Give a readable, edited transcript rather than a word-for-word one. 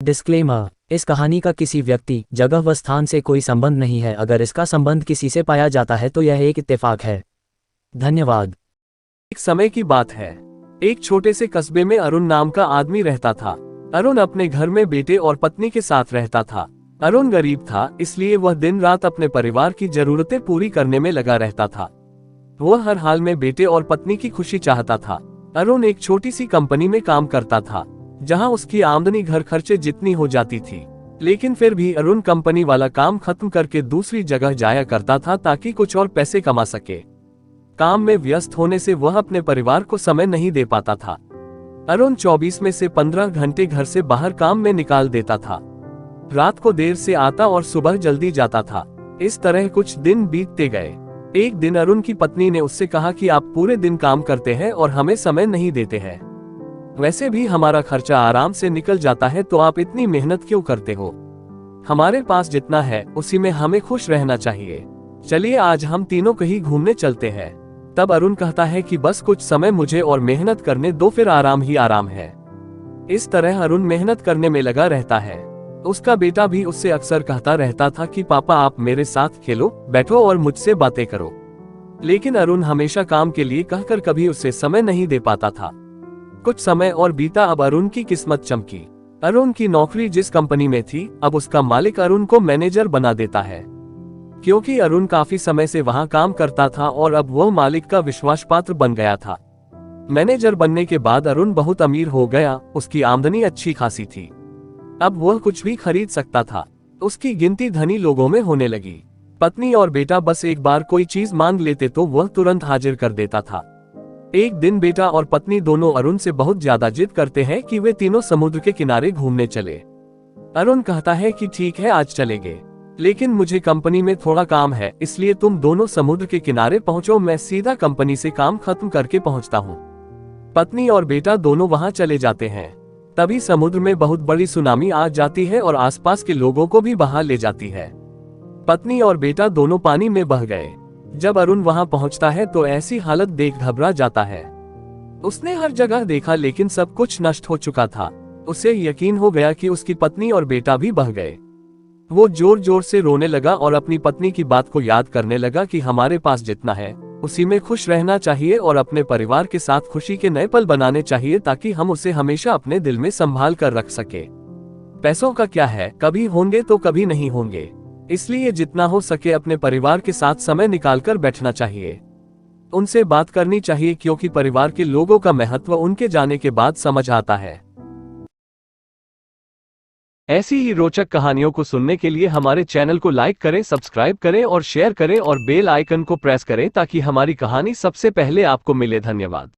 Disclaimer, इस कहानी का किसी व्यक्ति, जगह व स्थान से कोई संबंध नहीं है। अगर इसका संबंध किसी से पाया जाता है तो यह एक इत्तेफाक है। धन्यवाद। एक समय की बात है। एक छोटे से कस्बे में अरुण नाम का आदमी रहता था। अरुण अपने घर में बेटे और पत्नी के साथ रहता था। अरुण गरीब था, इसलिए वह दिन रात अपने परिवार की जरूरतें पूरी करने में लगा रहता था। वह हर हाल में बेटे और पत्नी की खुशी चाहता था। अरुण एक छोटी सी कंपनी में काम करता था, जहां उसकी आमदनी घर खर्चे जितनी हो जाती थी। लेकिन फिर भी अरुण कंपनी वाला काम खत्म करके दूसरी जगह जाया करता था ताकि कुछ और पैसे कमा सके। काम में व्यस्त होने से वह अपने परिवार को समय नहीं दे पाता था। अरुण 24 में से 15 घंटे घर से बाहर काम में निकाल देता था। रात को देर से आता और सुबह जल्दी जाता था। इस तरह कुछ दिन बीतते गए। एक दिन अरुण की पत्नी ने उससे कहा कि आप पूरे दिन काम करते हैं और हमें समय नहीं देते हैं। वैसे भी हमारा खर्चा आराम से निकल जाता है, तो आप इतनी मेहनत क्यों करते हो? हमारे पास जितना है उसी में हमें खुश रहना चाहिए। चलिए आज हम तीनों कहीं घूमने चलते हैं। तब अरुण कहता है कि बस कुछ समय मुझे और मेहनत करने दो, फिर आराम ही आराम है। इस तरह अरुण मेहनत करने में लगा रहता है। उसका बेटा भी उससे अक्सर कहता रहता था कि पापा आप मेरे साथ खेलो, बैठो और मुझसे बातें करो। लेकिन अरुण हमेशा काम के लिए कहकर कभी उससे समय नहीं दे पाता था। कुछ समय और बीता। अब अरुण की किस्मत चमकी। अरुण की नौकरी जिस कंपनी में थी, अब उसका मालिक अरुण को मैनेजर बना देता है। क्योंकि अरुण काफी समय से वहां काम करता था और अब वह मालिक का विश्वास पात्र बन गया था। मैनेजर बनने के बाद अरुण बहुत अमीर हो गया। उसकी आमदनी अच्छी खासी थी। अब वह कुछ भी खरीद सकता था। उसकी गिनती धनी लोगों में होने लगी। पत्नी और बेटा बस एक बार कोई चीज मांग लेते तो वह तुरंत हाजिर कर देता था। एक दिन बेटा और पत्नी दोनों अरुण से बहुत ज्यादा जिद करते हैं कि वे तीनों समुद्र के किनारे घूमने चले। अरुण कहता है कि ठीक है आज चलेंगे, लेकिन मुझे कंपनी में थोड़ा काम है, इसलिए तुम दोनों समुद्र के किनारे पहुंचो, मैं सीधा कंपनी से काम खत्म करके पहुंचता हूं। पत्नी और बेटा दोनों वहां चले जाते हैं। तभी समुद्र में बहुत बड़ी सुनामी आ जाती है और आसपास के लोगों को भी बहा ले जाती है। पत्नी और बेटा दोनों पानी में बह गए। जब अरुण वहां पहुंचता है तो ऐसी हालत देख घबरा जाता है। उसने हर जगह देखा लेकिन सब कुछ नष्ट हो चुका था। उसे यकीन हो गया कि उसकी पत्नी और बेटा भी बह गए। वो जोर जोर से रोने लगा और अपनी पत्नी की बात को याद करने लगा कि हमारे पास जितना है उसी में खुश रहना चाहिए और अपने परिवार के साथ खुशी के नए पल बनाने चाहिए, ताकि हम उसे हमेशा अपने दिल में संभाल कर रख सके। पैसों का क्या है, कभी होंगे तो कभी नहीं होंगे, इसलिए जितना हो सके अपने परिवार के साथ समय निकालकर बैठना चाहिए। उनसे बात करनी चाहिए, क्योंकि परिवार के लोगों का महत्व उनके जाने के बाद समझ आता है। ऐसी ही रोचक कहानियों को सुनने के लिए हमारे चैनल को लाइक करें, सब्सक्राइब करें और शेयर करें और बेल आइकन को प्रेस करें ताकि हमारी कहानी सबसे पहले आपको मिले। धन्यवाद।